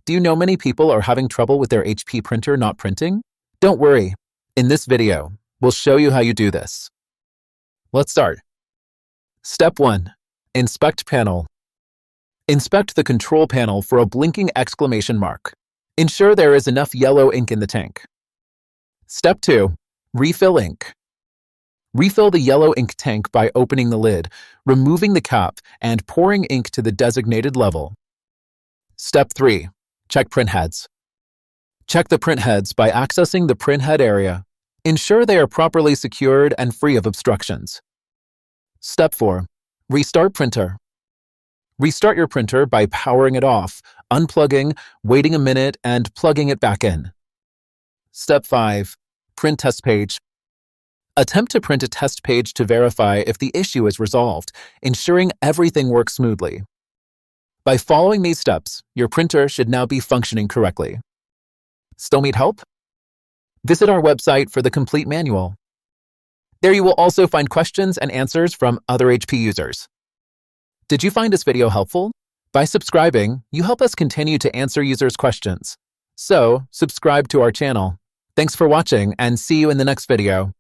Do you know many people are having trouble with their HP printer not printing? Don't worry. In this video, we'll show you how you do this. Let's start. Step 1. Inspect panel. Inspect the control panel for a blinking exclamation mark. Ensure there is enough yellow ink in the tank. Step 2. Refill ink. Refill the yellow ink tank by opening the lid, removing the cap, and pouring ink to the designated level. Step 3. Check printheads. Check the printheads by accessing the printhead area. Ensure they are properly secured and free of obstructions. Step 4. Restart printer. Restart your printer by powering it off, unplugging, waiting a minute, and plugging it back in. Step 5. Print test page. Attempt to print a test page to verify if the issue is resolved, ensuring everything works smoothly. By following these steps, your printer should now be functioning correctly. Still need help? Visit our website for the complete manual. There you will also find questions and answers from other HP users. Did you find this video helpful? By subscribing, you help us continue to answer users' questions. So, subscribe to our channel. Thanks for watching and see you in the next video.